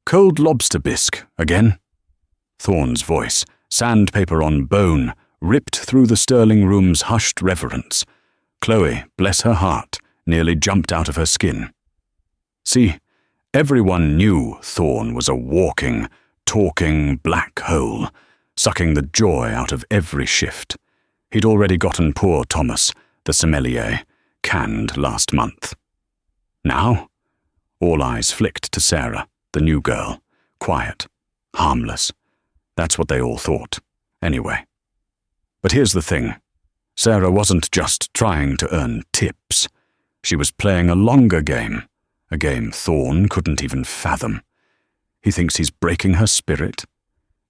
Cold lobster bisque, again? Thorne's voice, sandpaper on bone, ripped through the Sterling room's hushed reverence. Chloe, bless her heart, nearly jumped out of her skin. See, everyone knew Thorne was a walking, talking black hole, sucking the joy out of every shift. He'd already gotten poor Thomas, the sommelier, canned last month. Now, all eyes flicked to Sarah, the new girl, quiet, harmless. That's what they all thought, anyway. But here's the thing. Sarah wasn't just trying to earn tips. She was playing a longer game, a game Thorne couldn't even fathom. He thinks he's breaking her spirit.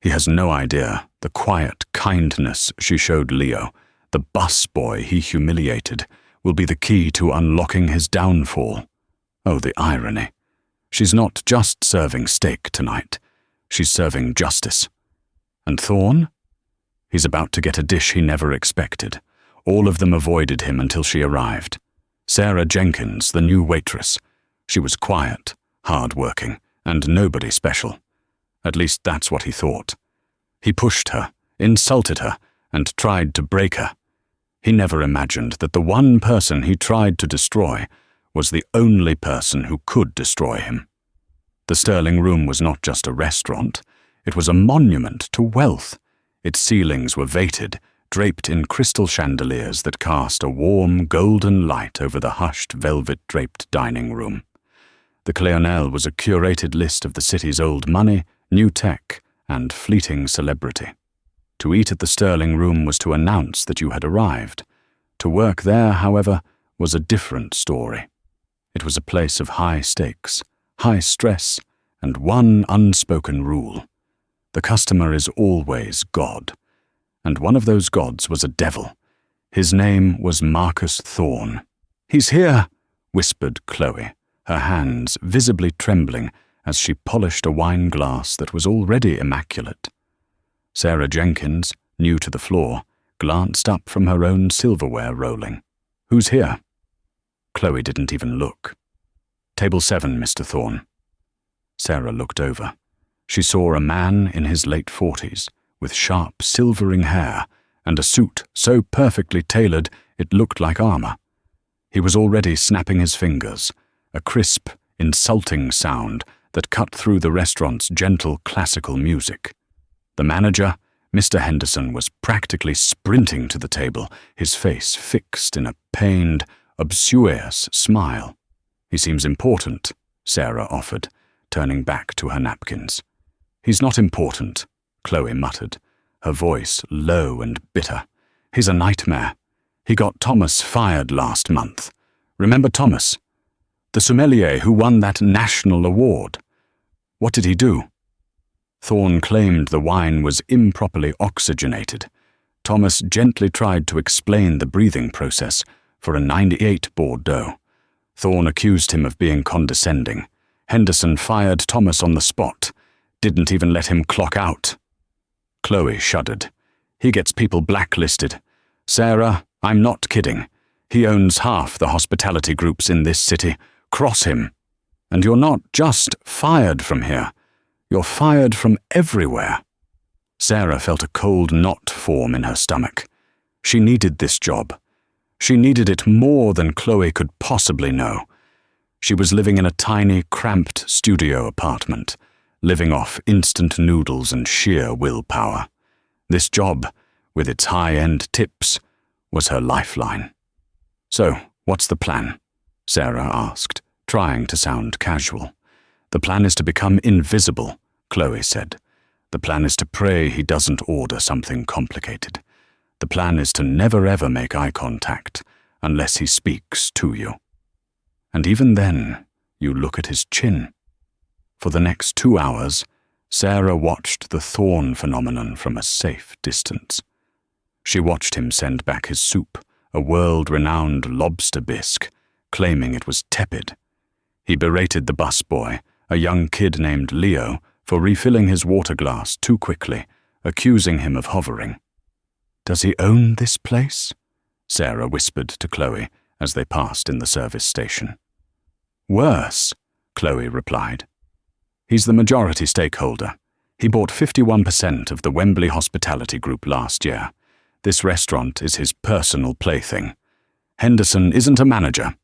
He has no idea the quiet kindness she showed Leo, the bus boy he humiliated, will be the key to unlocking his downfall. Oh, the irony. She's not just serving steak tonight. She's serving justice. And Thorne? He's about to get a dish he never expected. All of them avoided him until she arrived. Sarah Jenkins, the new waitress. She was quiet, hard-working, and nobody special. At least that's what he thought. He pushed her, insulted her, and tried to break her. He never imagined that the one person he tried to destroy was the only person who could destroy him. The Sterling room was not just a restaurant. It was a monument to wealth. Its ceilings were vated, draped in crystal chandeliers that cast a warm, golden light over the hushed, velvet-draped dining room. The Cleonel was a curated list of the city's old money, new tech, and fleeting celebrity. To eat at the Sterling room was to announce that you had arrived. To work there, however, was a different story. It was a place of high stakes, high stress, and one unspoken rule. The customer is always God. And one of those gods was a devil. His name was Marcus Thorne. "He's here," whispered Chloe, her hands visibly trembling as she polished a wine glass that was already immaculate. Sarah Jenkins, new to the floor, glanced up from her own silverware rolling. "Who's here?" Chloe didn't even look. "Table 7, Mr. Thorne." Sarah looked over. She saw a man in his late 40s, with sharp, silvering hair and a suit so perfectly tailored it looked like armor. He was already snapping his fingers, a crisp, insulting sound that cut through the restaurant's gentle classical music. The manager, Mr. Henderson, was practically sprinting to the table, his face fixed in a pained, obsequious smile. "He seems important," Sarah offered, turning back to her napkins. "He's not important," Chloe muttered, her voice low and bitter. "He's a nightmare. He got Thomas fired last month. Remember Thomas? The sommelier who won that national award. What did he do?" Thorne claimed the wine was improperly oxygenated. Thomas gently tried to explain the breathing process for a 98 Bordeaux. Thorne accused him of being condescending. Henderson fired Thomas on the spot, didn't even let him clock out. Chloe shuddered. "He gets people blacklisted. Sarah, I'm not kidding. He owns half the hospitality groups in this city. Cross him. And you're not just fired from here. You're fired from everywhere." Sarah felt a cold knot form in her stomach. She needed this job. She needed it more than Chloe could possibly know. She was living in a tiny, cramped studio apartment, living off instant noodles and sheer willpower. This job, with its high-end tips, was her lifeline. "So, what's the plan?" Sarah asked, trying to sound casual. "The plan is to become invisible," Chloe said. "The plan is to pray he doesn't order something complicated. The plan is to never ever make eye contact unless he speaks to you. And even then, you look at his chin." For the next 2 hours, Sarah watched the Thorne phenomenon from a safe distance. She watched him send back his soup, a world-renowned lobster bisque, claiming it was tepid. He berated the busboy, a young kid named Leo, for refilling his water glass too quickly, accusing him of hovering. "Does he own this place?" Sarah whispered to Chloe as they passed in the service station. "Worse," Chloe replied. He's the majority stakeholder. He bought 51% of the Wembley Hospitality Group last year. This restaurant is his personal plaything. Henderson isn't a manager.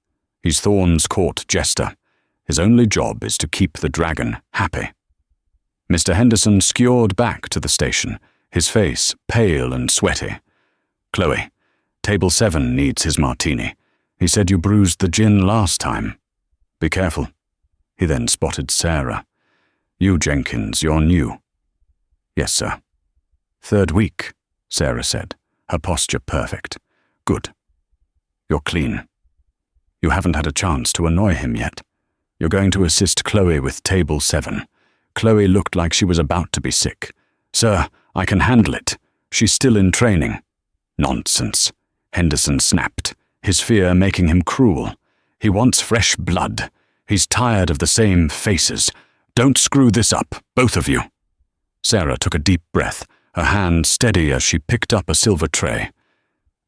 He's Thorne's court jester. His only job is to keep the dragon happy. Mr. Henderson skewed back to the station, his face pale and sweaty. Chloe, table 7 needs his martini. He said you bruised the gin last time. Be careful. He then spotted Sarah. You, Jenkins, you're new. Yes, sir. 3rd week, Sarah said, her posture perfect. Good. You're clean. You haven't had a chance to annoy him yet. You're going to assist Chloe with table 7. Chloe looked like she was about to be sick. Sir, I can handle it. She's still in training. Nonsense. Henderson snapped, his fear making him cruel. He wants fresh blood. He's tired of the same faces. Don't screw this up, both of you. Sarah took a deep breath, her hand steady as she picked up a silver tray.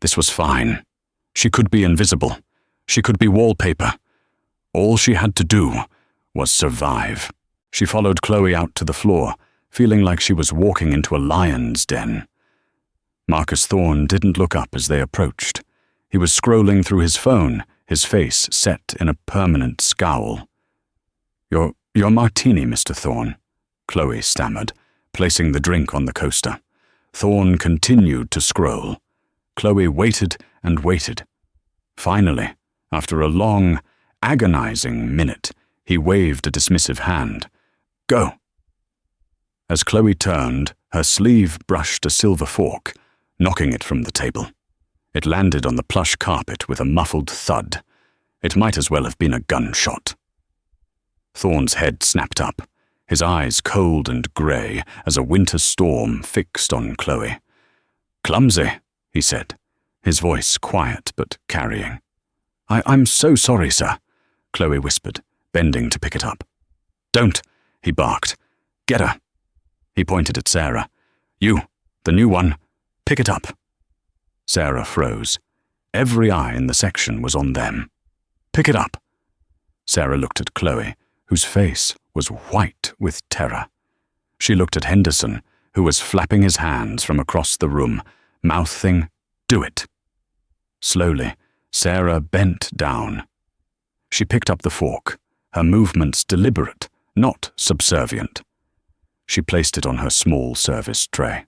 This was fine. She could be invisible. She could be wallpaper. All she had to do was survive. She followed Chloe out to the floor, feeling like she was walking into a lion's den. Marcus Thorne didn't look up as they approached. He was scrolling through his phone, his face set in a permanent scowl. Your martini, Mr. Thorne, Chloe stammered, placing the drink on the coaster. Thorne continued to scroll. Chloe waited and waited. Finally, after a long, agonizing minute, he waved a dismissive hand. Go. As Chloe turned, her sleeve brushed a silver fork, knocking it from the table. It landed on the plush carpet with a muffled thud. It might as well have been a gunshot. Thorne's head snapped up, his eyes cold and grey as a winter storm fixed on Chloe. Clumsy, he said, his voice quiet but carrying. I'm so sorry, sir, Chloe whispered, bending to pick it up. Don't, he barked. Get her. He pointed at Sarah. You, the new one, pick it up. Sarah froze. Every eye in the section was on them. Pick it up. Sarah looked at Chloe, whose face was white with terror. She looked at Henderson, who was flapping his hands from across the room, mouthing, Do it. Slowly, Sarah bent down. She picked up the fork, her movements deliberate, not subservient. She placed it on her small service tray.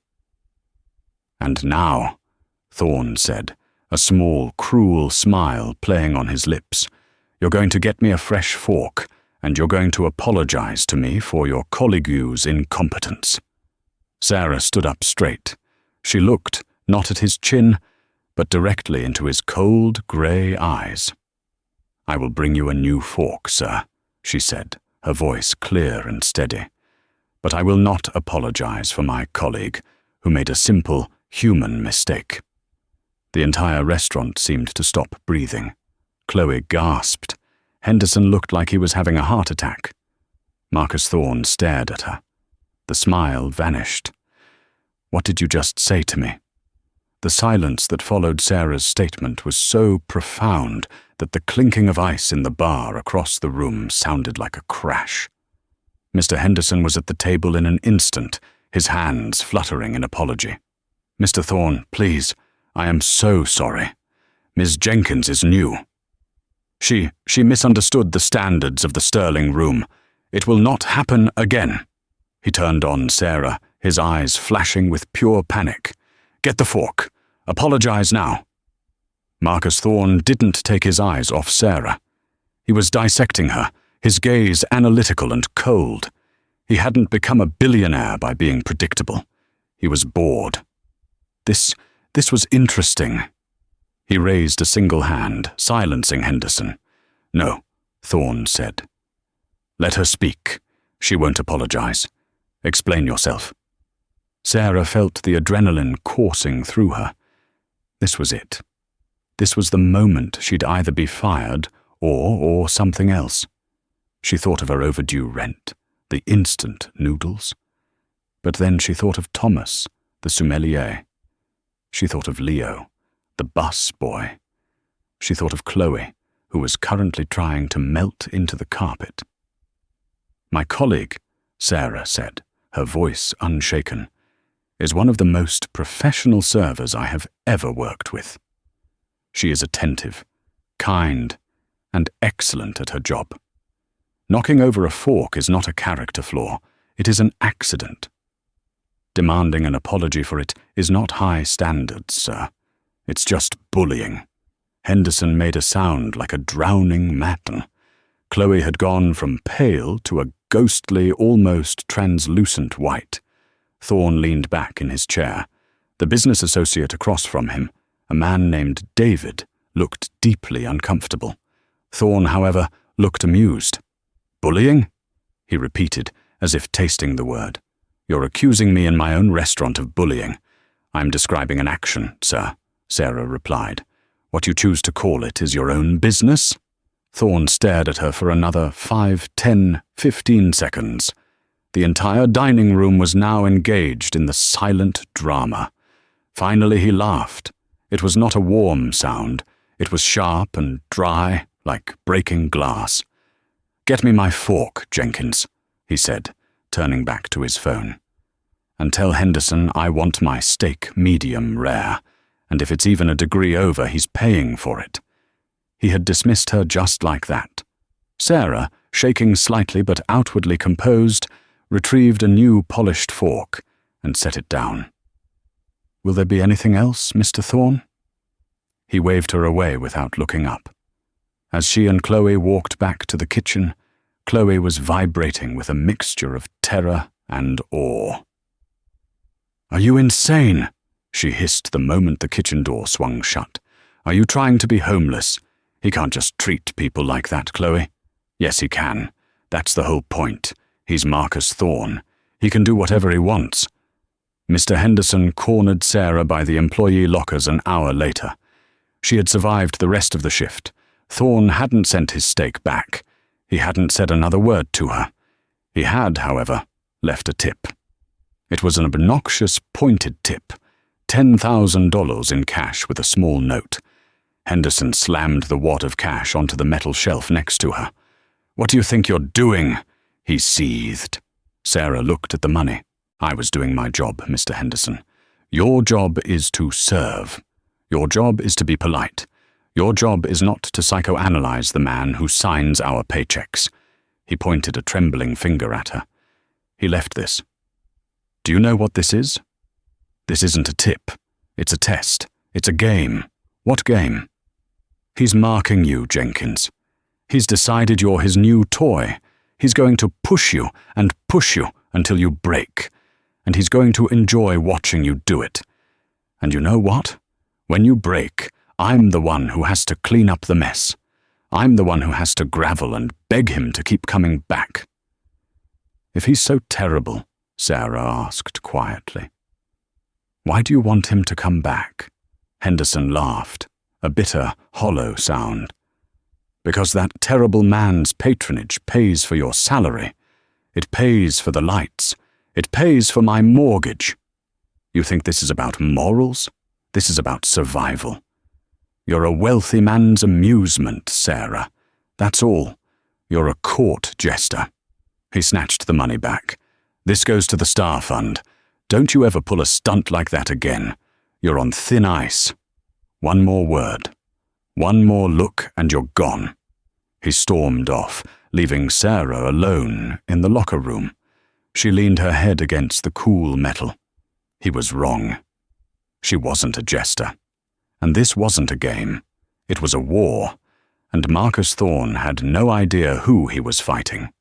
And now, Thorne said, a small, cruel smile playing on his lips, you're going to get me a fresh fork, and you're going to apologize to me for your colleague's incompetence. Sarah stood up straight. She looked, not at his chin, but directly into his cold, grey eyes. I will bring you a new fork, sir, she said, her voice clear and steady. But I will not apologize for my colleague, who made a simple, human mistake. The entire restaurant seemed to stop breathing. Chloe gasped. Henderson looked like he was having a heart attack. Marcus Thorne stared at her. The smile vanished. What did you just say to me? The silence that followed Sarah's statement was so profound that the clinking of ice in the bar across the room sounded like a crash. Mr. Henderson was at the table in an instant, his hands fluttering in apology. Mr. Thorne, please, I am so sorry. Ms. Jenkins is new. She misunderstood the standards of the Sterling room. It will not happen again. He turned on Sarah, his eyes flashing with pure panic. Get the fork. Apologize now. Marcus Thorne didn't take his eyes off Sarah. He was dissecting her, his gaze analytical and cold. He hadn't become a billionaire by being predictable. He was bored. This was interesting. He raised a single hand, silencing Henderson. No, Thorne said. Let her speak. She won't apologize. Explain yourself. Sarah felt the adrenaline coursing through her. This was it. This was the moment she'd either be fired or something else. She thought of her overdue rent, the instant noodles. But then she thought of Thomas, the sommelier. She thought of Leo, the bus boy. She thought of Chloe, who was currently trying to melt into the carpet. My colleague, Sarah said, her voice unshaken, is one of the most professional servers I have ever worked with. She is attentive, kind, and excellent at her job. Knocking over a fork is not a character flaw, it is an accident. Demanding an apology for it is not high standards, sir. It's just bullying. Henderson made a sound like a drowning matin. Chloe had gone from pale to a ghostly, almost translucent white. Thorne leaned back in his chair. The business associate across from him, a man named David, looked deeply uncomfortable. Thorne, however, looked amused. "Bullying?" he repeated, as if tasting the word. "You're accusing me in my own restaurant of bullying. I'm describing an action, sir," Sarah replied. "What you choose to call it is your own business?" Thorne stared at her for another 5, 10, 15 seconds. The entire dining room was now engaged in the silent drama. Finally he laughed. It was not a warm sound. It was sharp and dry, like breaking glass. "Get me my fork, Jenkins," he said, turning back to his phone. "And tell Henderson I want my steak medium rare, and if it's even a degree over, he's paying for it." He had dismissed her just like that. Sarah, shaking slightly but outwardly composed, retrieved a new polished fork and set it down. "Will there be anything else, Mr. Thorne?" He waved her away without looking up. As she and Chloe walked back to the kitchen, Chloe was vibrating with a mixture of terror and awe. "Are you insane?" she hissed the moment the kitchen door swung shut. "Are you trying to be homeless? He can't just treat people like that, Chloe." "Yes, he can. That's the whole point. He's Marcus Thorne. He can do whatever he wants." Mr. Henderson cornered Sarah by the employee lockers an hour later. She had survived the rest of the shift. Thorne hadn't sent his steak back. He hadn't said another word to her. He had, however, left a tip. It was an obnoxious, pointed tip, $10,000 in cash with a small note. Henderson slammed the wad of cash onto the metal shelf next to her. "What do you think you're doing?" he seethed. Sarah looked at the money. "I was doing my job, Mr. Henderson. Your job is to serve. Your job is to be polite. Your job is not to psychoanalyze the man who signs our paychecks." He pointed a trembling finger at her. He left this. "Do you know what this is? This isn't a tip. It's a test. It's a game." "What game?" "He's marking you, Jenkins. He's decided you're his new toy. He's going to push you until you break. And he's going to enjoy watching you do it. And you know what? When you break, I'm the one who has to clean up the mess. I'm the one who has to gravel and beg him to keep coming back." "If he's so terrible," Sarah asked quietly, "why do you want him to come back?" Henderson laughed, a bitter, hollow sound. "Because that terrible man's patronage pays for your salary. It pays for the lights. It pays for my mortgage. You think this is about morals? This is about survival. You're a wealthy man's amusement, Sarah. That's all. You're a court jester." He snatched the money back. "This goes to the Star Fund. Don't you ever pull a stunt like that again. You're on thin ice. One more word. One more look and you're gone." He stormed off, leaving Sarah alone in the locker room. She leaned her head against the cool metal. He was wrong. She wasn't a jester. And this wasn't a game. It was a war, and Marcus Thorne had no idea who he was fighting.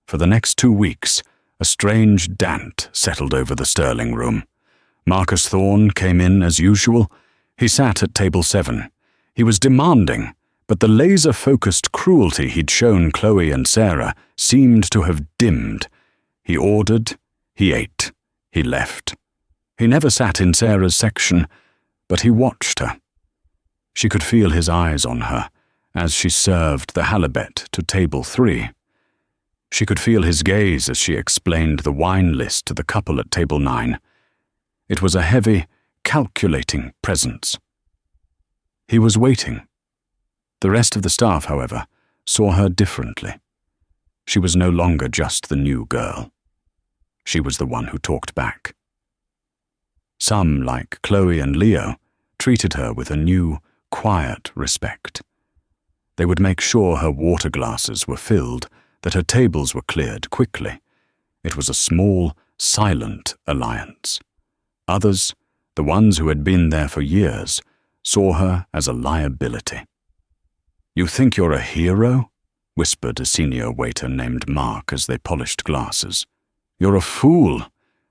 For the next 2 weeks, a strange dant settled over the Sterling room. Marcus Thorne came in as usual. He sat at table 7. He was demanding, but the laser-focused cruelty he'd shown Chloe and Sarah seemed to have dimmed. He ordered, he ate, he left. He never sat in Sarah's section, but he watched her. She could feel his eyes on her as she served the halibut to table 3. She could feel his gaze as she explained the wine list to the couple at table 9. It was a heavy, calculating presence. He was waiting. The rest of the staff, however, saw her differently. She was no longer just the new girl. She was the one who talked back. Some, like Chloe and Leo, treated her with a new, quiet respect. They would make sure her water glasses were filled, that her tables were cleared quickly. It was a small, silent alliance. Others, the ones who had been there for years, saw her as a liability. "You think you're a hero?" whispered a senior waiter named Mark as they polished glasses. "You're a fool.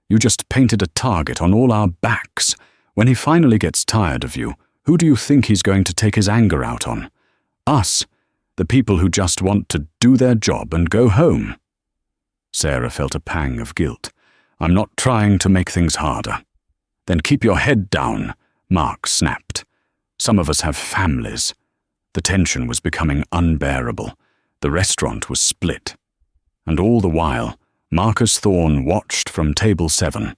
You just painted a target on all our backs. When he finally gets tired of you, who do you think he's going to take his anger out on? Us, the people who just want to do their job and go home." Sarah felt a pang of guilt. "I'm not trying to make things harder." "Then keep your head down," Mark snapped. "Some of us have families." The tension was becoming unbearable. The restaurant was split. And all the while, Marcus Thorne watched from table 7,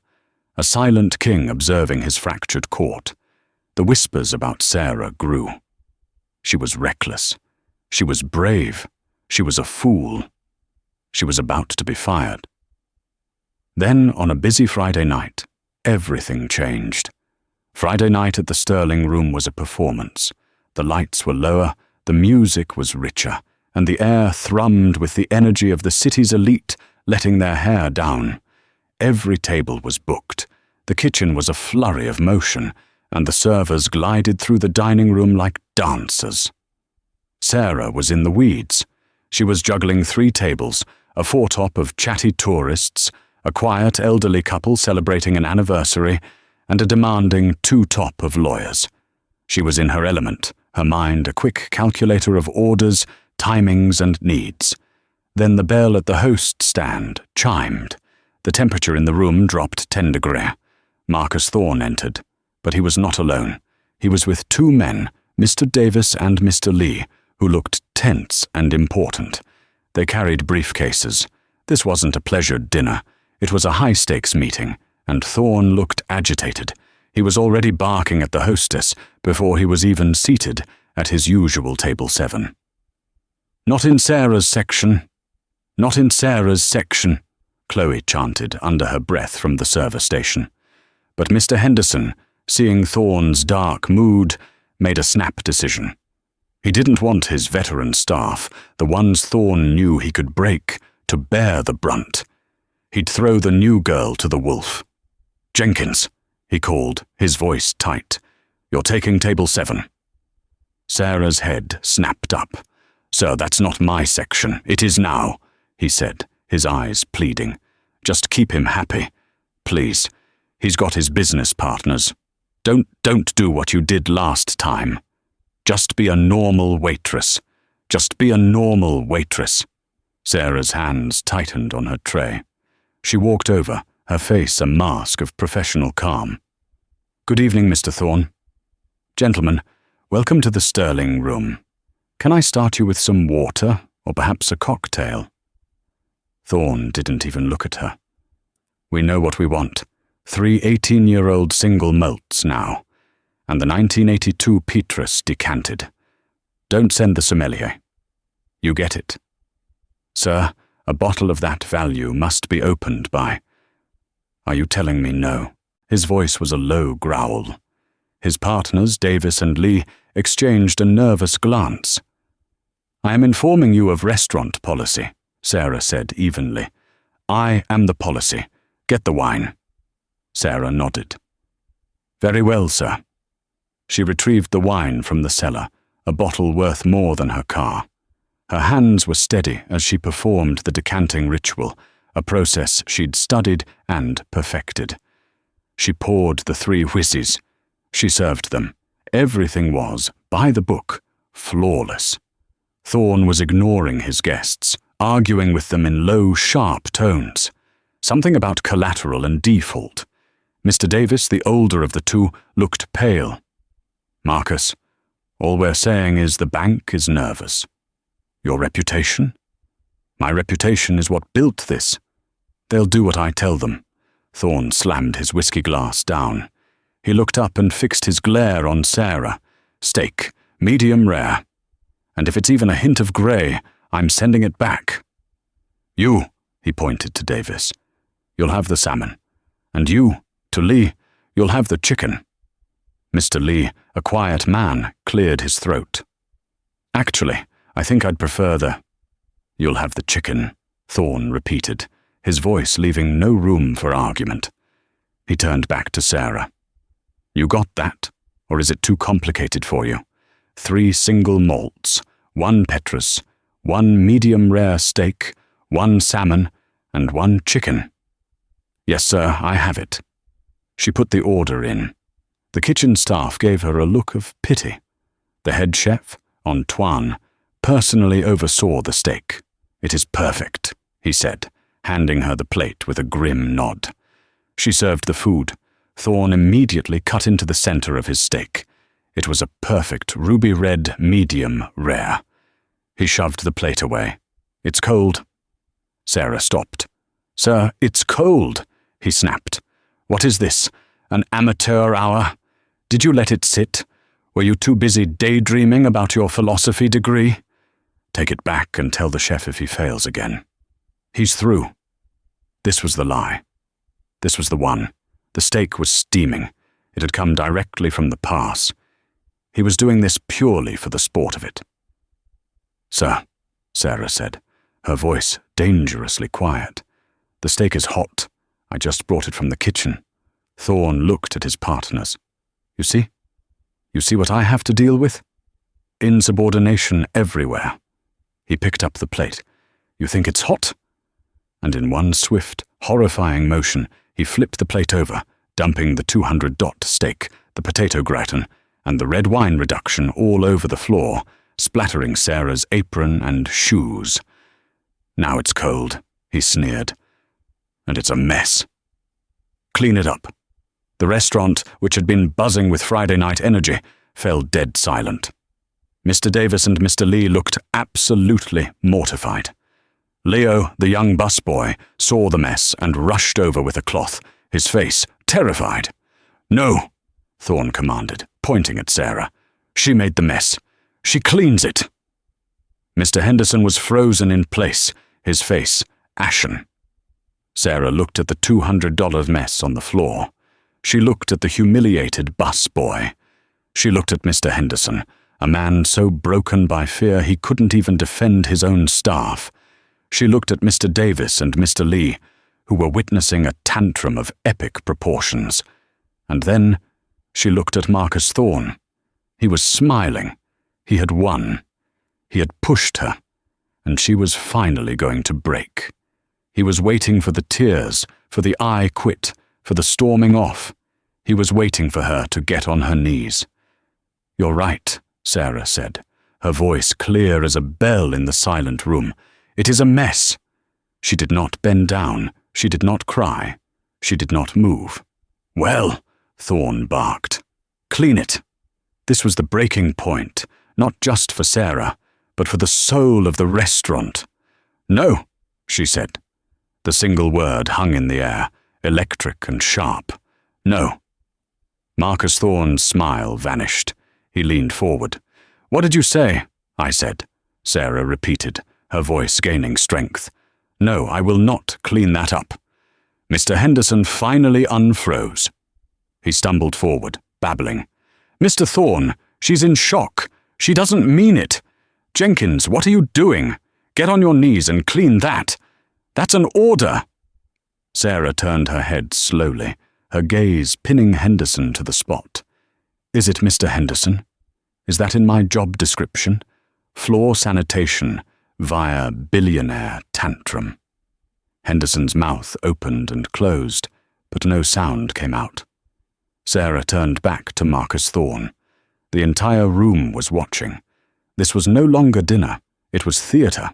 a silent king observing his fractured court. The whispers about Sarah grew. She was reckless. She was brave. She was a fool. She was about to be fired. Then, on a busy Friday night, everything changed. Friday night at the Sterling Room was a performance. The lights were lower, the music was richer, and the air thrummed with the energy of the city's elite letting their hair down. Every table was booked. The kitchen was a flurry of motion, and the servers glided through the dining room like dancers. Sarah was in the weeds. She was juggling 3 tables, a foretop of chatty tourists, a quiet elderly couple celebrating an anniversary, and a demanding 2-top of lawyers. She was in her element, her mind a quick calculator of orders, timings, and needs. Then the bell at the host stand chimed. The temperature in the room dropped 10 degrees. Marcus Thorne entered, but he was not alone. He was with 2 men, Mr. Davis and Mr. Lee, who looked tense and important. They carried briefcases. This wasn't a pleasured dinner. It was a high-stakes meeting, and Thorne looked agitated. He was already barking at the hostess before he was even seated at his usual table 7. "Not in Sarah's section. Not in Sarah's section," Chloe chanted under her breath from the server station. But Mr. Henderson, seeing Thorne's dark mood, made a snap decision. He didn't want his veteran staff, the ones Thorne knew he could break, to bear the brunt. He'd throw the new girl to the wolf. "Jenkins," he called, his voice tight. "You're taking table 7. Sarah's head snapped up. "Sir, that's not my section. It is now," he said, his eyes pleading. "Just keep him happy. Please. He's got his business partners. Don't do what you did last time. Just be a normal waitress. Just be a normal waitress." Sarah's hands tightened on her tray. She walked over, her face a mask of professional calm. "Good evening, Mr. Thorne. Gentlemen, welcome to the Sterling Room. Can I start you with some water, or perhaps a cocktail?" Thorne didn't even look at her. "We know what we want. 3 18-year-old single malts now, and the 1982 Petrus decanted. Don't send the sommelier. You get it. Sir, a bottle of that value must be opened by—" "Are you telling me no?" His voice was a low growl. His partners, Davis and Lee, exchanged a nervous glance. "I am informing you of restaurant policy," Sarah said evenly. "I am the policy. Get the wine." Sarah nodded. "Very well, sir." She retrieved the wine from the cellar, a bottle worth more than her car. Her hands were steady as she performed the decanting ritual, a process she'd studied and perfected. She poured the 3 whizzies. She served them. Everything was, by the book, flawless. Thorne was ignoring his guests, arguing with them in low, sharp tones. Something about collateral and default. Mr. Davis, the older of the 2, looked pale. "Marcus, all we're saying is the bank is nervous. Your reputation? My reputation is what built this. They'll do what I tell them." Thorne slammed his whiskey glass down. He looked up and fixed his glare on Sarah. "Steak, medium rare. And if it's even a hint of grey, I'm sending it back." You, he pointed to Davis. You'll have the salmon. And you, to Lee, you'll have the chicken. Mr. Lee, a quiet man, cleared his throat. Actually, I think I'd prefer the— You'll have the chicken, Thorne repeated, his voice leaving no room for argument. He turned back to Sarah. You got that, or is it too complicated for you? 3 single malts, 1 Petrus, 1 medium-rare steak, 1 salmon, and 1 chicken. Yes, sir, I have it. She put the order in. The kitchen staff gave her a look of pity. The head chef, Antoine, personally oversaw the steak. It is perfect, he said, handing her the plate with a grim nod. She served the food. Thorne immediately cut into the center of his steak. It was a perfect ruby-red medium rare. He shoved the plate away. It's cold. Sarah stopped. Sir, it's cold, he snapped. What is this? An amateur hour? Did you let it sit? Were you too busy daydreaming about your philosophy degree? Take it back and tell the chef if he fails again. He's through. This was the lie. This was the one. The steak was steaming. It had come directly from the pass. He was doing this purely for the sport of it. Sir, Sarah said, her voice dangerously quiet. The steak is hot. I just brought it from the kitchen. Thorne looked at his partners. You see? You see what I have to deal with? Insubordination everywhere. He picked up the plate. You think it's hot? And in one swift, horrifying motion, he flipped the plate over, dumping the 200 steak, the potato gratin, and the red wine reduction all over the floor, splattering Sarah's apron and shoes. Now it's cold, he sneered. And it's a mess. Clean it up. The restaurant, which had been buzzing with Friday night energy, fell dead silent. Mr. Davis and Mr. Lee looked absolutely mortified. Leo, the young busboy, saw the mess and rushed over with a cloth, his face terrified. No, Thorne commanded, pointing at Sarah. She made the mess. She cleans it. Mr. Henderson was frozen in place, his face ashen. Sarah looked at the $200 mess on the floor. She looked at the humiliated busboy. She looked at Mr. Henderson, a man so broken by fear he couldn't even defend his own staff. She looked at Mr. Davis and Mr. Lee, who were witnessing a tantrum of epic proportions. And then she looked at Marcus Thorne. He was smiling. He had won. He had pushed her, and she was finally going to break. He was waiting for the tears, for the I quit, for the storming off. He was waiting for her to get on her knees. You're right, Sarah said, her voice clear as a bell in the silent room. It is a mess. She did not bend down. She did not cry. She did not move. Well, Thorne barked. Clean it. This was the breaking point, not just for Sarah, but for the soul of the restaurant. No, she said. The single word hung in the air, electric and sharp. No. Marcus Thorne's smile vanished. He leaned forward. What did you say? I said. Sarah repeated, her voice gaining strength. No, I will not clean that up. Mr. Henderson finally unfroze. He stumbled forward, babbling. Mr. Thorne, she's in shock. She doesn't mean it. Jenkins, what are you doing? Get on your knees and clean that. That's an order. Sarah turned her head slowly, her gaze pinning Henderson to the spot. Is it Mr. Henderson? Is that in my job description? Floor sanitation via billionaire tantrum. Henderson's mouth opened and closed, but no sound came out. Sarah turned back to Marcus Thorne. The entire room was watching. This was no longer dinner. It was theatre.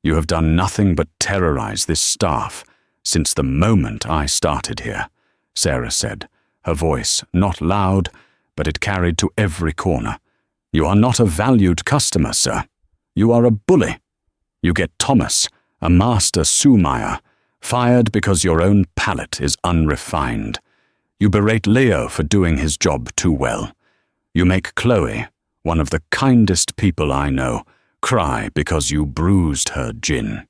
You have done nothing but terrorize this staff since the moment I started here, Sarah said, her voice not loud, but it carried to every corner. You are not a valued customer, sir. You are a bully. You get Thomas, a master Sumeyer, fired because your own palate is unrefined. You berate Leo for doing his job too well. You make Chloe, one of the kindest people I know, cry because you bruised her gin.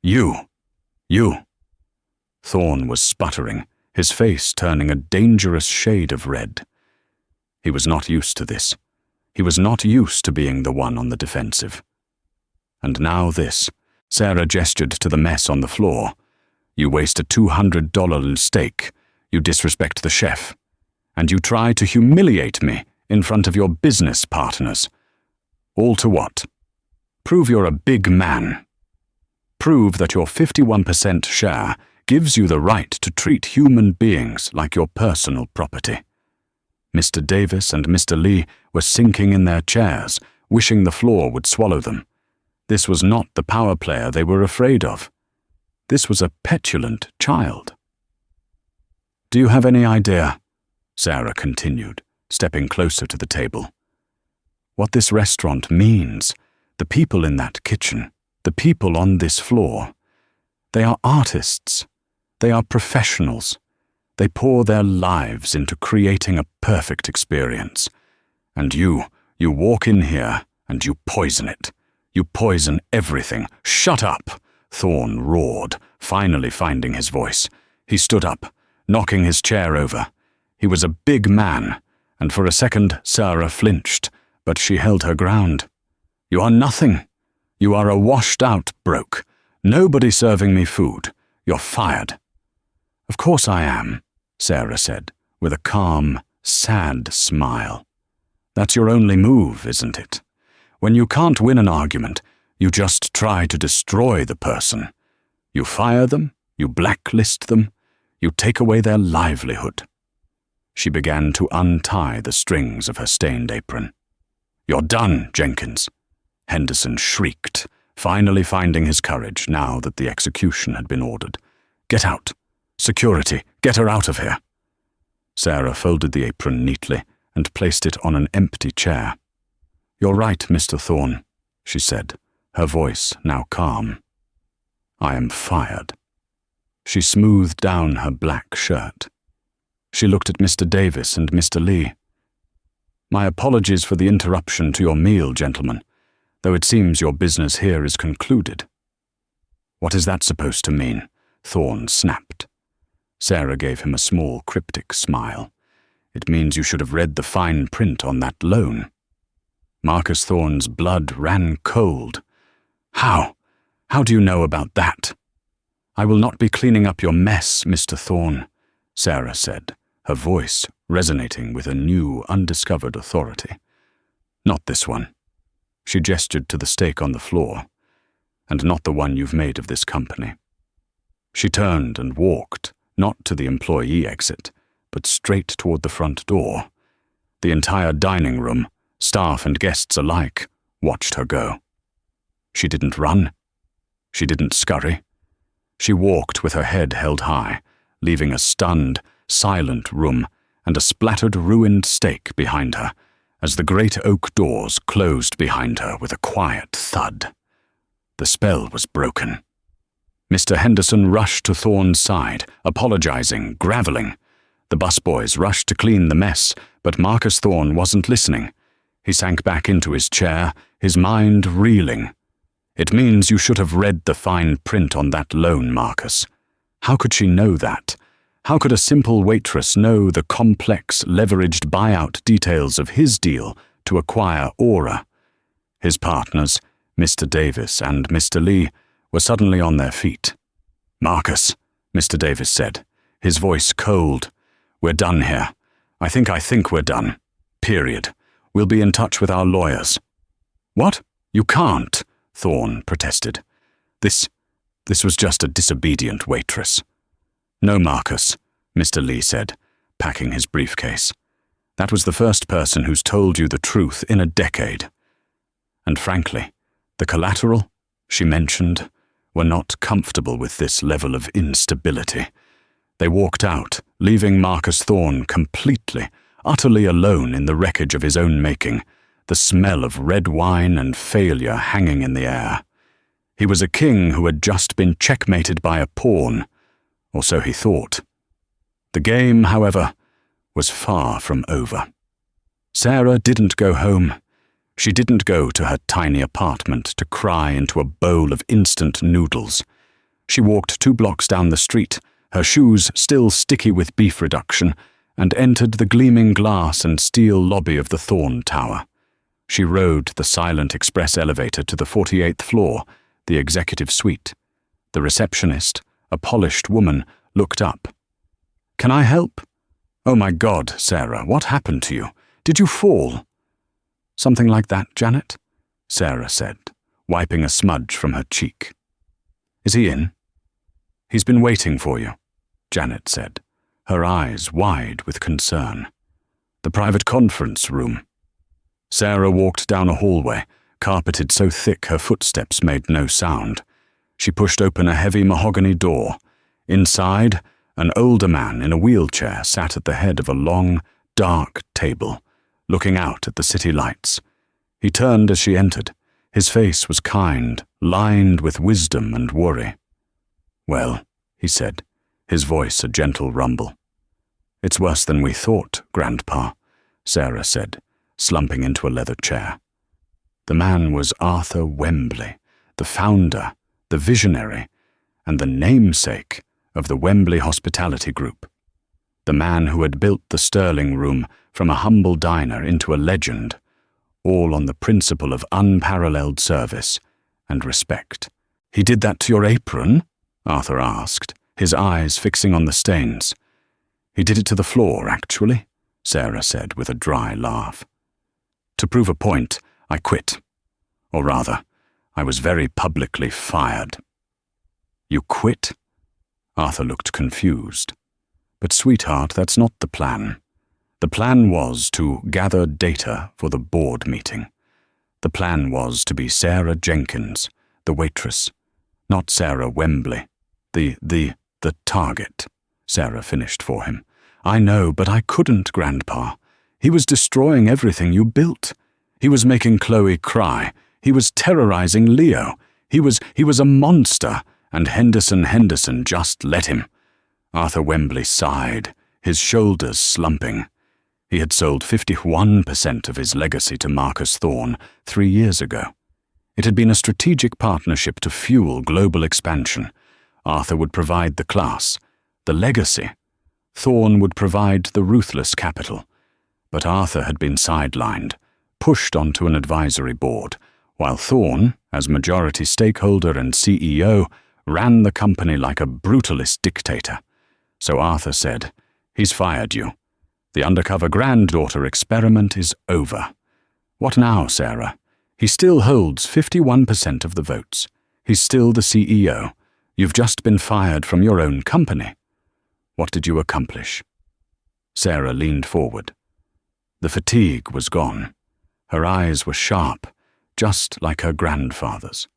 You. Thorne was sputtering, his face turning a dangerous shade of red. He was not used to this. He was not used to being the one on the defensive. And now this. Sarah gestured to the mess on the floor. You waste a $200 steak. You disrespect the chef. And you try to humiliate me in front of your business partners. All to what? Prove you're a big man. Prove that your 51% share gives you the right to treat human beings like your personal property. Mr. Davis and Mr. Lee were sinking in their chairs, wishing the floor would swallow them. This was not the power player they were afraid of. This was a petulant child. Do you have any idea, Sarah continued, stepping closer to the table, what this restaurant means? The people in that kitchen, the people on this floor, they are artists. They are professionals. They pour their lives into creating a perfect experience. And you walk in here and you poison it. You poison everything. Shut up, Thorne roared, finally finding his voice. He stood up, knocking his chair over. He was a big man, and for a second Sarah flinched, but she held her ground. You are nothing. You are a washed-out broke. Nobody serving me food. You're fired. Of course I am, Sarah said, with a calm, sad smile. That's your only move, isn't it? When you can't win an argument, you just try to destroy the person. You fire them, you blacklist them, you take away their livelihood. She began to untie the strings of her stained apron. You're done, Jenkins, Henderson shrieked, finally finding his courage now that the execution had been ordered. Get out. Security, get her out of here. Sarah folded the apron neatly and placed it on an empty chair. You're right, Mr. Thorne, she said, her voice now calm. I am fired. She smoothed down her black shirt. She looked at Mr. Davis and Mr. Lee. My apologies for the interruption to your meal, gentlemen, though it seems your business here is concluded. What is that supposed to mean? Thorne snapped. Sarah gave him a small, cryptic smile. It means you should have read the fine print on that loan. Marcus Thorne's blood ran cold. How? How do you know about that? I will not be cleaning up your mess, Mr. Thorne, Sarah said, her voice resonating with a new, undiscovered authority. Not this one. She gestured to the steak on the floor. And not the one you've made of this company. She turned and walked, not to the employee exit, but straight toward the front door. The entire dining room, staff and guests alike, watched her go. She didn't run. She didn't scurry. She walked with her head held high, leaving a stunned, silent room and a splattered, ruined steak behind her, as the great oak doors closed behind her with a quiet thud. The spell was broken. Mr. Henderson rushed to Thorne's side, apologizing, graveling. The busboys rushed to clean the mess, but Marcus Thorne wasn't listening. He sank back into his chair, his mind reeling. It means you should have read the fine print on that loan, Marcus. How could she know that? How could a simple waitress know the complex, leveraged buyout details of his deal to acquire Aura? His partners, Mr. Davis and Mr. Lee, were suddenly on their feet. Marcus, Mr. Davis said, his voice cold. We're done here. I think we're done. Period. We'll be in touch with our lawyers. What? You can't, Thorne protested. This was just a disobedient waitress. No, Marcus, Mr. Lee said, packing his briefcase. That was the first person who's told you the truth in a decade. And frankly, the collateral, she mentioned, were not comfortable with this level of instability. They walked out, leaving Marcus Thorne completely, utterly alone in the wreckage of his own making, the smell of red wine and failure hanging in the air. He was a king who had just been checkmated by a pawn, or so he thought. The game, however, was far from over. Sarah didn't go home. She didn't go to her tiny apartment to cry into a bowl of instant noodles. She walked 2 blocks down the street, her shoes still sticky with beef reduction, and entered the gleaming glass and steel lobby of the Thorn Tower. She rode the silent express elevator to the 48th floor, the executive suite. The receptionist, a polished woman, looked up. "Can I help?" "Oh my God, Sarah, what happened to you? Did you fall?" "Something like that, Janet," Sarah said, wiping a smudge from her cheek. "Is he in?" "He's been waiting for you," Janet said, her eyes wide with concern. "The private conference room." Sarah walked down a hallway, carpeted so thick her footsteps made no sound. She pushed open a heavy mahogany door. Inside, an older man in a wheelchair sat at the head of a long, dark table, looking out at the city lights. He turned as she entered. His face was kind, lined with wisdom and worry. "Well," he said, his voice a gentle rumble. "It's worse than we thought, Grandpa," Sarah said, slumping into a leather chair. The man was Arthur Wembley, the founder, the visionary, and the namesake of the Wembley Hospitality Group. The man who had built the Sterling Room from a humble diner into a legend, all on the principle of unparalleled service and respect. "He did that to your apron?" Arthur asked, his eyes fixing on the stains. "He did it to the floor, actually," Sarah said with a dry laugh. "To prove a point, I quit. Or rather, I was very publicly fired." "You quit?" Arthur looked confused. "But sweetheart, that's not the plan. The plan was to gather data for the board meeting. The plan was to be Sarah Jenkins, the waitress, not Sarah Wembley, the target," Sarah finished for him. "I know, but I couldn't, Grandpa. He was destroying everything you built. He was making Chloe cry. He was terrorizing Leo. He was a monster, and Henderson just let him." Arthur Wembley sighed, his shoulders slumping. He had sold 51% of his legacy to Marcus Thorne 3 years ago. It had been a strategic partnership to fuel global expansion. Arthur would provide the class, the legacy. Thorne would provide the ruthless capital. But Arthur had been sidelined, pushed onto an advisory board, while Thorne, as majority stakeholder and CEO, ran the company like a brutalist dictator. So Arthur said, "He's fired you. The undercover granddaughter experiment is over." "What now, Sarah? He still holds 51% of the votes. He's still the CEO. You've just been fired from your own company. What did you accomplish?" Sarah leaned forward. The fatigue was gone. Her eyes were sharp, just like her grandfather's.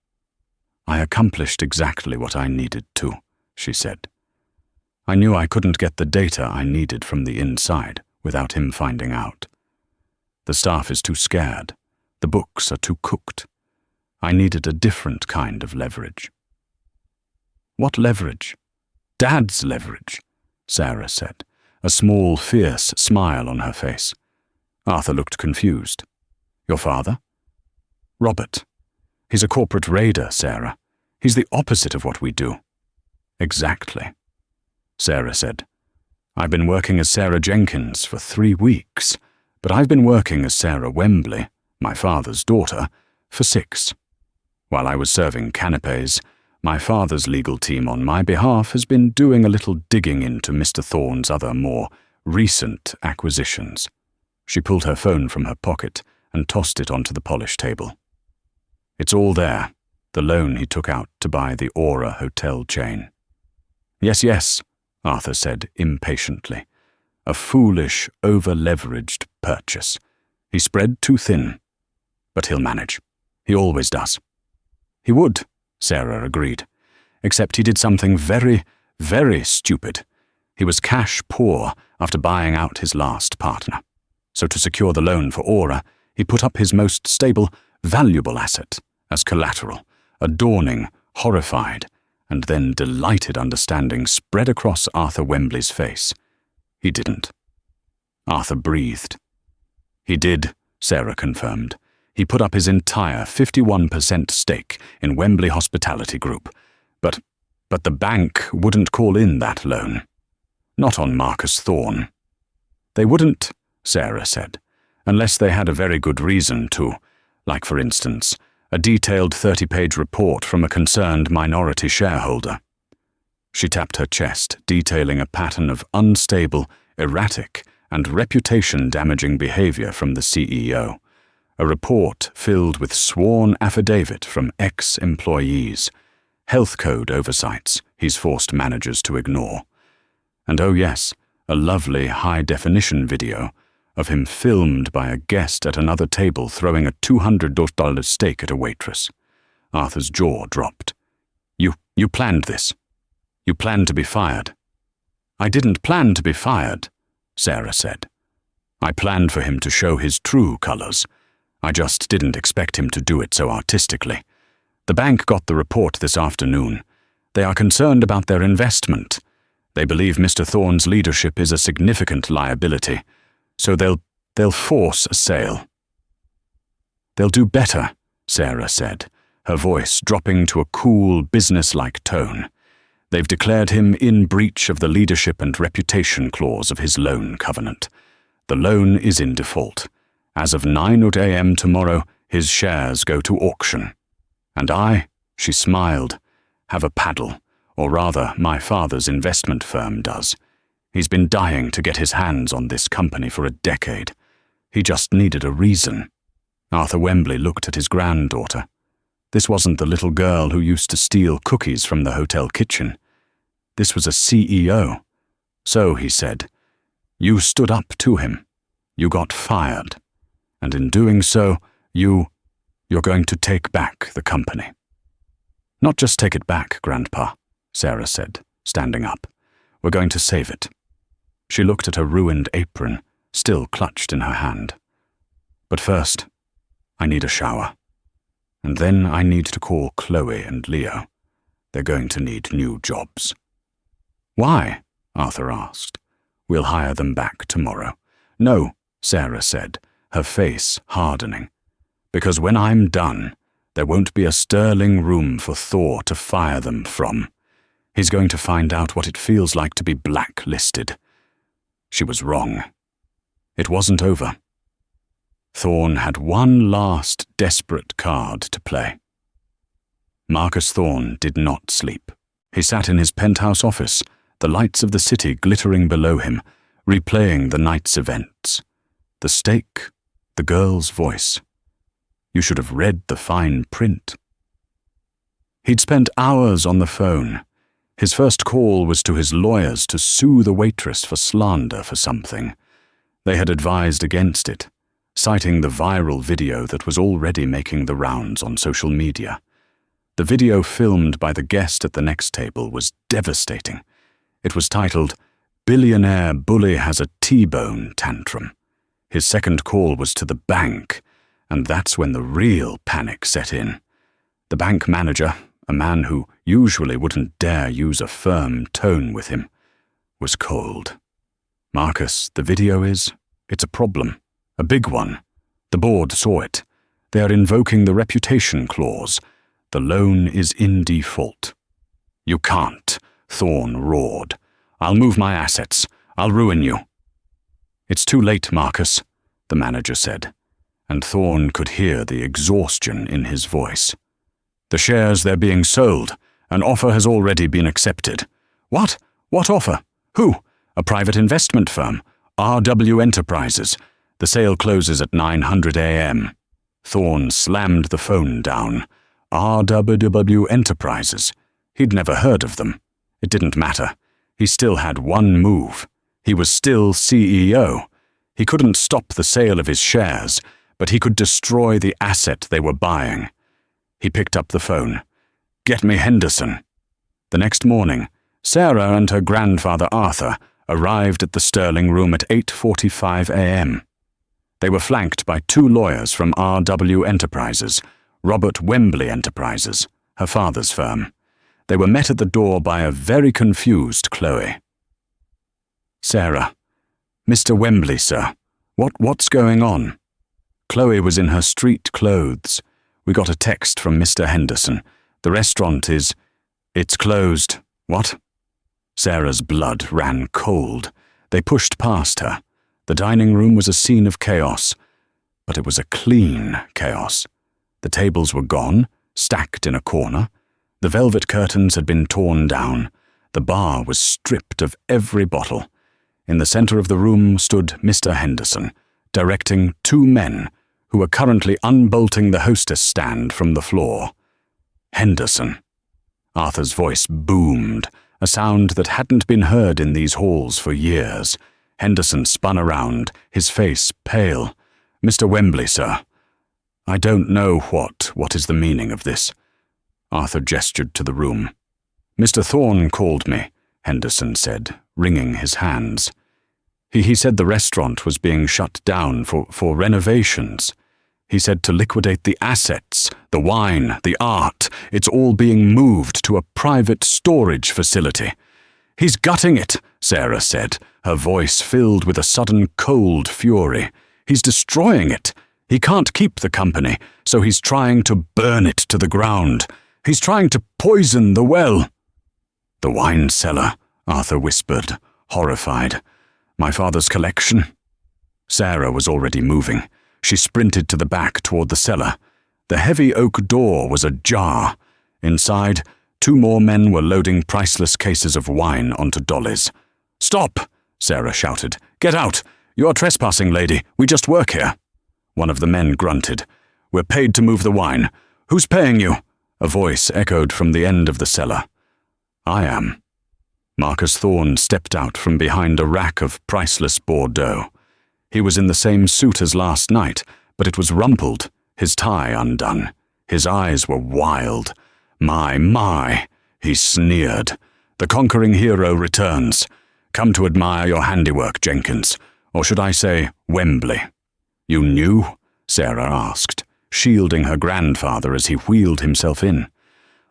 "I accomplished exactly what I needed to," she said. "I knew I couldn't get the data I needed from the inside without him finding out. The staff is too scared. The books are too cooked. I needed a different kind of leverage." "What leverage?" "Dad's leverage," Sarah said, a small, fierce smile on her face. Arthur looked confused. "Your father?" "Robert. He's a corporate raider, Sarah. He's the opposite of what we do." "Exactly," Sarah said. "I've been working as Sarah Jenkins for 3 weeks, but I've been working as Sarah Wembley, my father's daughter, for 6. While I was serving canapes, my father's legal team on my behalf has been doing a little digging into Mr. Thorne's other, more recent acquisitions." She pulled her phone from her pocket and tossed it onto the polished table. "It's all there, the loan he took out to buy the Aura hotel chain." Yes, Arthur said impatiently. "A foolish, over-leveraged purchase. He spread too thin. But he'll manage. He always does." "He would," Sarah agreed. "Except he did something very, very stupid. He was cash poor after buying out his last partner. So to secure the loan for Aura, he put up his most stable, valuable asset as collateral, a dawning, horrified, and then delighted understanding spread across Arthur Wembley's face. He didn't." Arthur breathed. "He did," Sarah confirmed. "He put up his entire 51% stake in Wembley Hospitality Group. But But the bank wouldn't call in that loan. Not on Marcus Thorne. They wouldn't, Sarah said, unless they had a very good reason to, like, for instance, a detailed 30-page report from a concerned minority shareholder. She tapped her chest, detailing a pattern of unstable, erratic, and reputation-damaging behavior from the CEO, a report filled with sworn affidavit from ex-employees, health code oversights he's forced managers to ignore, and oh yes, a lovely high-definition video of him filmed by a guest at another table throwing a $200 steak at a waitress. Arthur's jaw dropped. You planned this. You planned to be fired. I didn't plan to be fired, Sarah said. I planned for him to show his true colors. I just didn't expect him to do it so artistically. The bank got the report this afternoon. They are concerned about their investment. They believe Mr. Thorne's leadership is a significant liability, so they'll force a sale. They'll do better, Sarah said, her voice dropping to a cool, business-like tone. They've declared him in breach of the leadership and reputation clause of his loan covenant. The loan is in default. As of 9 a.m. tomorrow, his shares go to auction. And I, she smiled, have a paddle, or rather, my father's investment firm does. He's been dying to get his hands on this company for a decade. He just needed a reason. Arthur Wembley looked at his granddaughter. This wasn't the little girl who used to steal cookies from the hotel kitchen. This was a CEO. So, he said, you stood up to him. You got fired. And in doing so, you're going to take back the company. Not just take it back, Grandpa, Sarah said, standing up. We're going to save it. She looked at her ruined apron, still clutched in her hand. But first, I need a shower. And then I need to call Chloe and Leo. They're going to need new jobs. Why? Arthur asked. We'll hire them back tomorrow. No, Sarah said, her face hardening. Because when I'm done, there won't be a sterling room for Thor to fire them from. He's going to find out what it feels like to be blacklisted. She was wrong. It wasn't over. Thorne had one last desperate card to play. Marcus Thorne did not sleep. He sat in his penthouse office, the lights of the city glittering below him, replaying the night's events. The steak, the girl's voice. You should have read the fine print. He'd spent hours on the phone. His first call was to his lawyers to sue the waitress for slander for something. They had advised against it, citing the viral video that was already making the rounds on social media. The video filmed by the guest at the next table was devastating. It was titled, "Billionaire Bully Has a T-Bone Tantrum." His second call was to the bank, and that's when the real panic set in. The bank manager, a man who usually wouldn't dare use a firm tone with him, was cold. Marcus, the video it's a problem. A big one. The board saw it. They are invoking the reputation clause. The loan is in default. You can't, Thorne roared. I'll move my assets. I'll ruin you. It's too late, Marcus, the manager said, and Thorne could hear the exhaustion in his voice. The shares, they're being sold. An offer has already been accepted. What? What offer? Who? A private investment firm. RW Enterprises. The sale closes at 9:00 a.m. Thorne slammed the phone down. RW Enterprises. He'd never heard of them. It didn't matter. He still had one move. He was still CEO. He couldn't stop the sale of his shares, but he could destroy the asset they were buying. He picked up the phone. Get me Henderson. The next morning, Sarah and her grandfather Arthur arrived at the Sterling Room at 8:45 a.m. They were flanked by two lawyers from RW Enterprises, Robert Wembley Enterprises, her father's firm. They were met at the door by a very confused Chloe. Sarah. Mr. Wembley, sir. What's going on? Chloe was in her street clothes. We got a text from Mr. Henderson. The restaurant is It's closed. What? Sarah's blood ran cold. They pushed past her. The dining room was a scene of chaos, but it was a clean chaos. The tables were gone, stacked in a corner. The velvet curtains had been torn down. The bar was stripped of every bottle. In the center of the room stood Mr. Henderson, directing two men who were currently unbolting the hostess stand from the floor. Henderson. Arthur's voice boomed, a sound that hadn't been heard in these halls for years. Henderson spun around, his face pale. "Mr. Wembley, sir. I don't know what is the meaning of this." Arthur gestured to the room. "Mr. Thorne called me," Henderson said, wringing his hands. He said the restaurant was being shut down for renovations. He said to liquidate the assets, the wine, the art. It's all being moved to a private storage facility. "He's gutting it," Sarah said, her voice filled with a sudden cold fury. "He's destroying it. He can't keep the company, so he's trying to burn it to the ground. He's trying to poison the well." "The wine cellar," Arthur whispered, horrified. "My father's collection?" Sarah was already moving. She sprinted to the back toward the cellar. The heavy oak door was ajar. Inside, two more men were loading priceless cases of wine onto dollies. "Stop!" Sarah shouted. "Get out! You're trespassing, lady. We just work here." One of the men grunted. "We're paid to move the wine. Who's paying you?" A voice echoed from the end of the cellar. "I am." Marcus Thorne stepped out from behind a rack of priceless Bordeaux. He was in the same suit as last night, but it was rumpled, his tie undone. His eyes were wild. My, he sneered. "The conquering hero returns. Come to admire your handiwork, Jenkins. Or should I say, Wembley?" "You knew?" Sarah asked, shielding her grandfather as he wheeled himself in.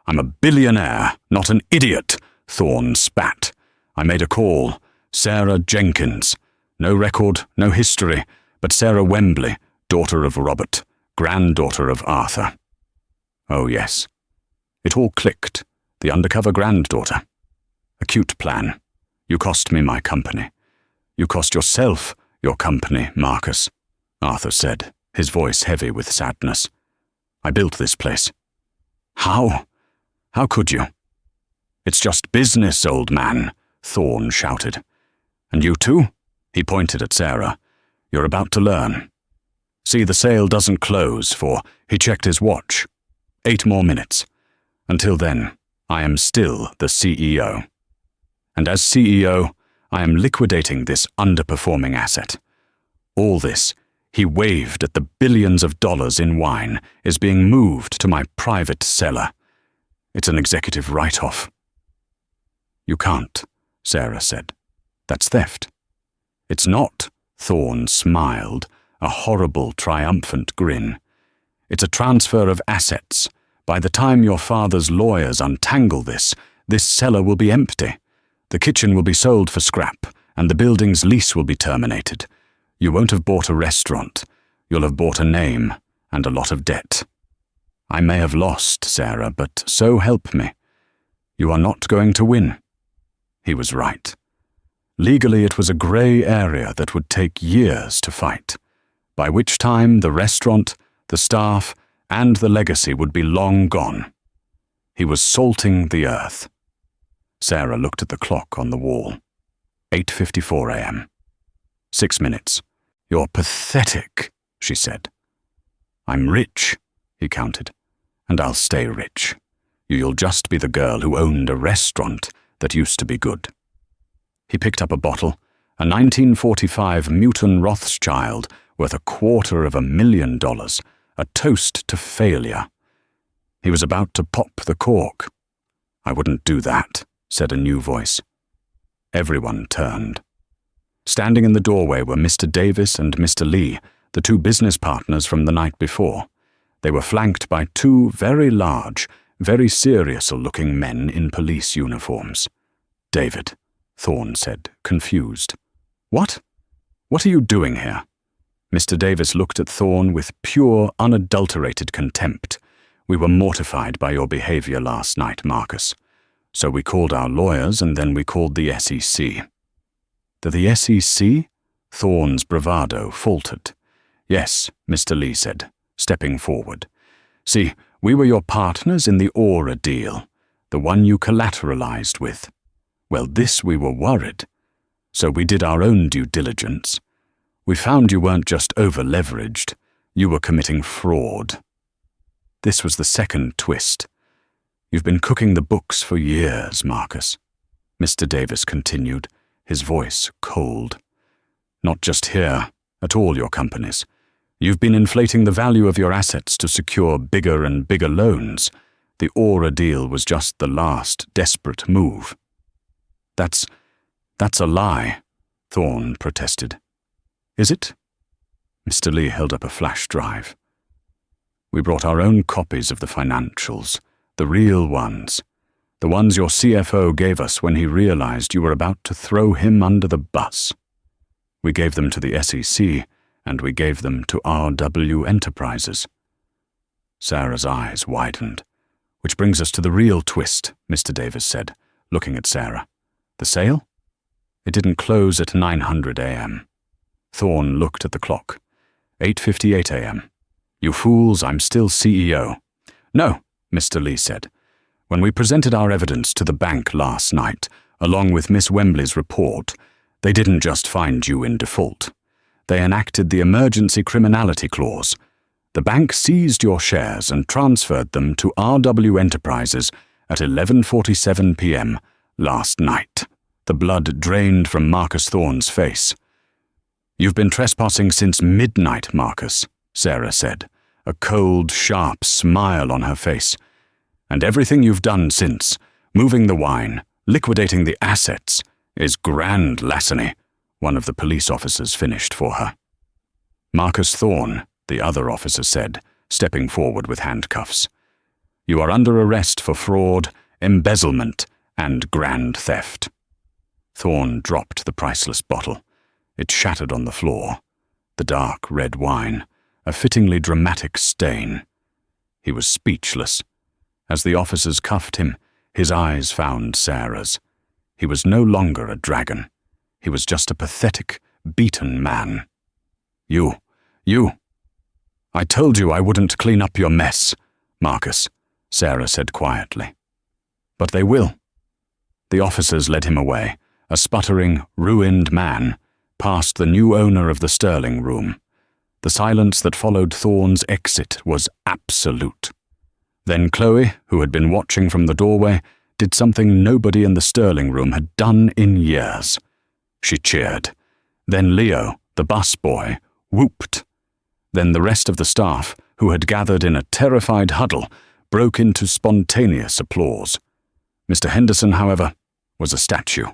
"I'm a billionaire, not an idiot," Thorne spat. "I made a call. Sarah Jenkins. No record, no history, but Sarah Wembley, daughter of Robert, granddaughter of Arthur." Oh yes. It all clicked. The undercover granddaughter. A cute plan. "You cost me my company. You cost yourself your company, Marcus," Arthur said, his voice heavy with sadness. "I built this place." "How? How could you?" "It's just business, old man," Thorne shouted. "And you too?" He pointed at Sarah. "You're about to learn. See, the sale doesn't close for," he checked his watch, 8 more minutes. "Until then, I am still the CEO. And as CEO, I am liquidating this underperforming asset. All this," he waved at the billions of dollars in wine, "is being moved to my private cellar. It's an executive write-off." "You can't," Sarah said. "That's theft." "It's not," Thorne smiled, a horrible, triumphant grin. "It's a transfer of assets. By the time your father's lawyers untangle this cellar will be empty. The kitchen will be sold for scrap, and the building's lease will be terminated. You won't have bought a restaurant. You'll have bought a name and a lot of debt. I may have lost, Sarah, but so help me. You are not going to win." He was right. Legally, it was a grey area that would take years to fight, by which time the restaurant, the staff, and the legacy would be long gone. He was salting the earth. Sarah looked at the clock on the wall. 8:54 a.m. 6 minutes. "You're pathetic," she said. "I'm rich," he counted, "and I'll stay rich. You'll just be the girl who owned a restaurant that used to be good." He picked up a bottle, a 1945 Muton Rothschild worth $250,000, a toast to failure. He was about to pop the cork. "I wouldn't do that," said a new voice. Everyone turned. Standing in the doorway were Mr. Davis and Mr. Lee, the two business partners from the night before. They were flanked by two very large, very serious-looking men in police uniforms. "David," Thorne said, confused. "What? What are you doing here?" Mr. Davis looked at Thorne with pure, unadulterated contempt. "We were mortified by your behavior last night, Marcus. So we called our lawyers and then we called the SEC. The SEC? Thorne's bravado faltered. Yes, Mr. Lee said, stepping forward. See, we were your partners in the Aura deal, the one you collateralized with. Well, this we were worried. So we did our own due diligence. We found you weren't just over-leveraged, you were committing fraud. This was the second twist. You've been cooking the books for years, Marcus, Mr. Davis continued, his voice cold. Not just here, at all your companies. You've been inflating the value of your assets to secure bigger and bigger loans. The Aura deal was just the last desperate move. That's a lie, Thorne protested. Is it? Mr. Lee held up a flash drive. We brought our own copies of the financials, the real ones, the ones your CFO gave us when he realized you were about to throw him under the bus. We gave them to the SEC, and we gave them to RW Enterprises. Sarah's eyes widened. Which brings us to the real twist, Mr. Davis said, looking at Sarah. The sale? It didn't close at 9:00 a.m. Thorne looked at the clock. 8:58 a.m. You fools, I'm still CEO. No, Mr. Lee said. When we presented our evidence to the bank last night, along with Miss Wembley's report, they didn't just find you in default. They enacted the emergency criminality clause. The bank seized your shares and transferred them to RW Enterprises at 11:47 p.m. last night. The blood drained from Marcus Thorne's face. You've been trespassing since midnight, Marcus, Sarah said, a cold, sharp smile on her face. And everything you've done since, moving the wine, liquidating the assets, is grand larceny, one of the police officers finished for her. Marcus Thorne, the other officer said, stepping forward with handcuffs. You are under arrest for fraud, embezzlement, and grand theft. Thorne dropped the priceless bottle. It shattered on the floor. The dark red wine, a fittingly dramatic stain. He was speechless. As the officers cuffed him, his eyes found Sarah's. He was no longer a dragon. He was just a pathetic, beaten man. You. I told you I wouldn't clean up your mess, Marcus, Sarah said quietly. But they will. The officers led him away, a sputtering, ruined man, past the new owner of the Sterling room. The silence that followed Thorne's exit was absolute. Then Chloe, who had been watching from the doorway, did something nobody in the Sterling room had done in years. She cheered. Then Leo, the busboy, whooped. Then the rest of the staff, who had gathered in a terrified huddle, broke into spontaneous applause. Mr. Henderson, however, was a statue.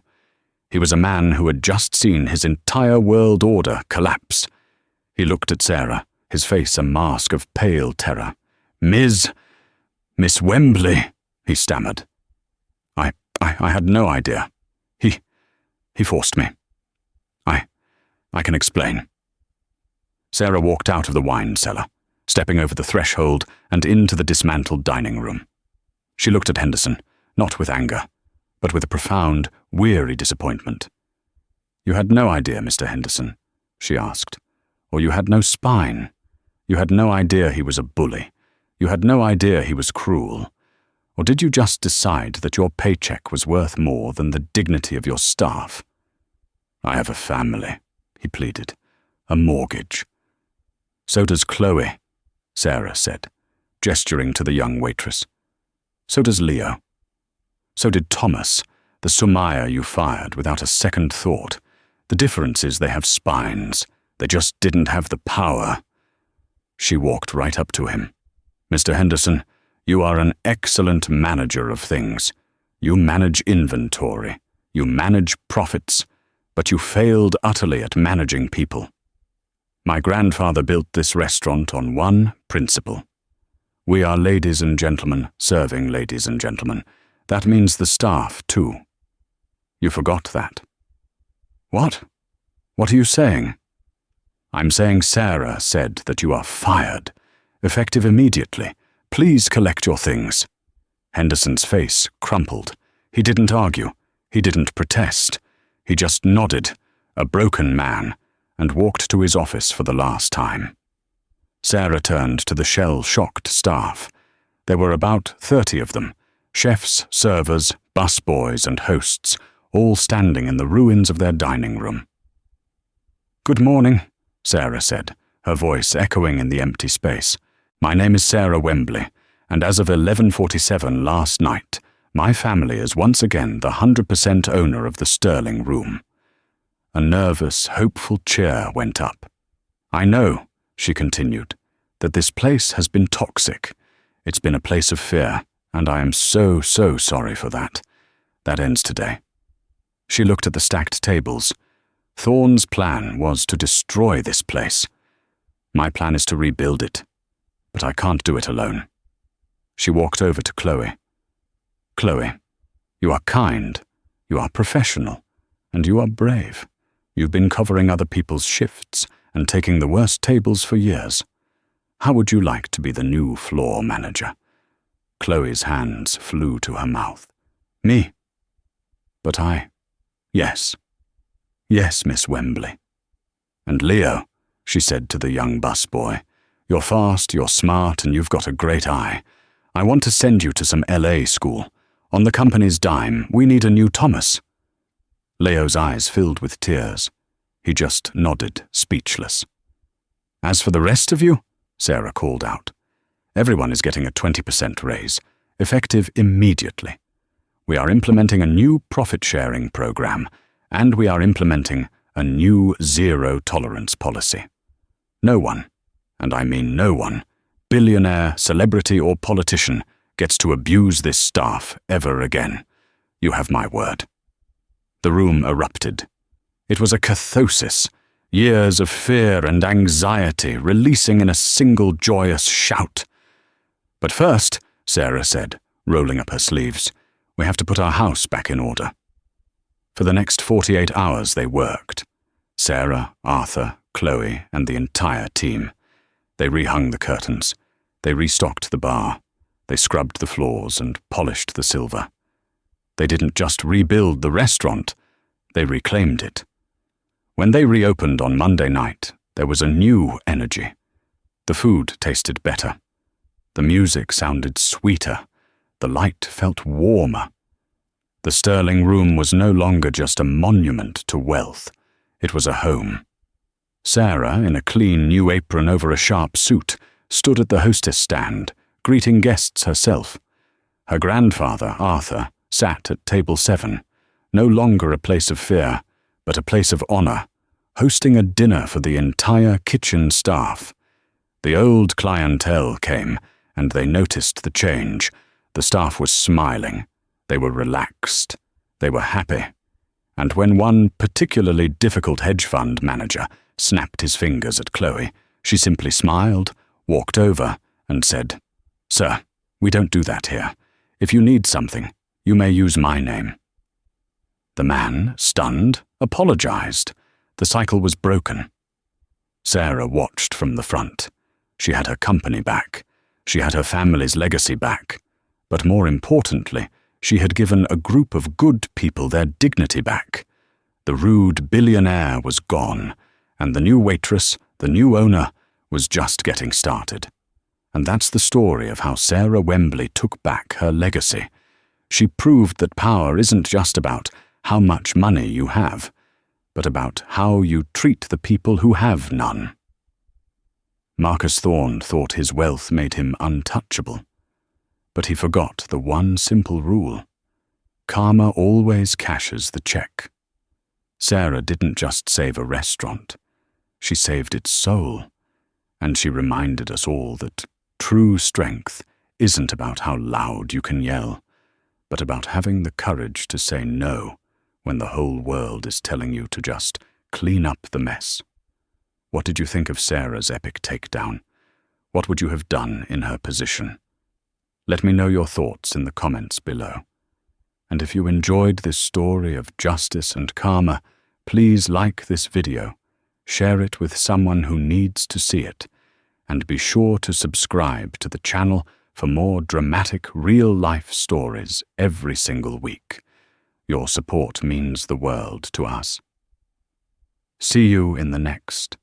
He was a man who had just seen his entire world order collapse. He looked at Sarah, his face a mask of pale terror. Miss Wembley, he stammered. I had no idea. He forced me. I can explain. Sarah walked out of the wine cellar, stepping over the threshold and into the dismantled dining room. She looked at Henderson, not with anger, but with a profound, weary disappointment. You had no idea, Mr. Henderson, she asked. Or you had no spine. You had no idea he was a bully. You had no idea he was cruel. Or did you just decide that your paycheck was worth more than the dignity of your staff? I have a family, he pleaded. A mortgage. So does Chloe, Sarah said, gesturing to the young waitress. So does Leo. So did Thomas, the Sumaya you fired without a second thought. The difference is they have spines. They just didn't have the power. She walked right up to him. Mr. Henderson, you are an excellent manager of things. You manage inventory. You manage profits. But you failed utterly at managing people. My grandfather built this restaurant on one principle. We are ladies and gentlemen serving ladies and gentlemen. That means the staff, too. You forgot that. What? What are you saying? I'm saying Sarah said that you are fired, effective immediately. Please collect your things. Henderson's face crumpled. He didn't argue. He didn't protest. He just nodded, a broken man, and walked to his office for the last time. Sarah turned to the shell-shocked staff. There were about 30 of them, chefs, servers, busboys, and hosts, all standing in the ruins of their dining room. "Good morning," Sarah said, her voice echoing in the empty space. "My name is Sarah Wembley, and as of 11:47 last night, my family is once again the 100% owner of the Sterling Room." A nervous, hopeful cheer went up. "I know," she continued, "that this place has been toxic. It's been a place of fear, and I am so sorry for that. That ends today." She looked at the stacked tables. Thorne's plan was to destroy this place. My plan is to rebuild it, but I can't do it alone. She walked over to Chloe. "Chloe, you are kind, you are professional, and you are brave. You've been covering other people's shifts and taking the worst tables for years. How would you like to be the new floor manager?" Chloe's hands flew to her mouth. "Me? But yes. Yes, Miss Wembley." "And Leo," she said to the young busboy, "you're fast, you're smart, and you've got a great eye. I want to send you to some LA school. On the company's dime, we need a new Thomas." Leo's eyes filled with tears. He just nodded, speechless. "As for the rest of you," Sarah called out, "everyone is getting a 20% raise, effective immediately. We are implementing a new profit-sharing program, and we are implementing a new zero-tolerance policy. No one, and I mean no one, billionaire, celebrity, or politician, gets to abuse this staff ever again. You have my word." The room erupted. It was a catharsis, years of fear and anxiety releasing in a single joyous shout. "But first," Sarah said, rolling up her sleeves, "we have to put our house back in order." For the next 48 hours they worked. Sarah, Arthur, Chloe, and the entire team. They rehung the curtains. They restocked the bar. They scrubbed the floors and polished the silver. They didn't just rebuild the restaurant, they reclaimed it. When they reopened on Monday night, there was a new energy. The food tasted better. The music sounded sweeter. The light felt warmer. The Sterling Room was no longer just a monument to wealth. It was a home. Sarah, in a clean new apron over a sharp suit, stood at the hostess stand, greeting guests herself. Her grandfather, Arthur, sat at table 7, no longer a place of fear, but a place of honor, hosting a dinner for the entire kitchen staff. The old clientele came, and they noticed the change. The staff was smiling. They were relaxed. They were happy. And when one particularly difficult hedge fund manager snapped his fingers at Chloe, she simply smiled, walked over, and said, "Sir, we don't do that here. If you need something, you may use my name." The man, stunned, apologized. The cycle was broken. Sarah watched from the front. She had her company back. She had her family's legacy back. But more importantly, she had given a group of good people their dignity back. The rude billionaire was gone, and the new waitress, the new owner, was just getting started. And that's the story of how Sarah Wembley took back her legacy. She proved that power isn't just about how much money you have, but about how you treat the people who have none. Marcus Thorne thought his wealth made him untouchable, but he forgot the one simple rule. Karma always cashes the check. Sarah didn't just save a restaurant. She saved its soul, and she reminded us all that true strength isn't about how loud you can yell, but about having the courage to say no when the whole world is telling you to just clean up the mess. What did you think of Sarah's epic takedown? What would you have done in her position? Let me know your thoughts in the comments below. And if you enjoyed this story of justice and karma, please like this video, share it with someone who needs to see it, and be sure to subscribe to the channel for more dramatic, real-life stories every single week. Your support means the world to us. See you in the next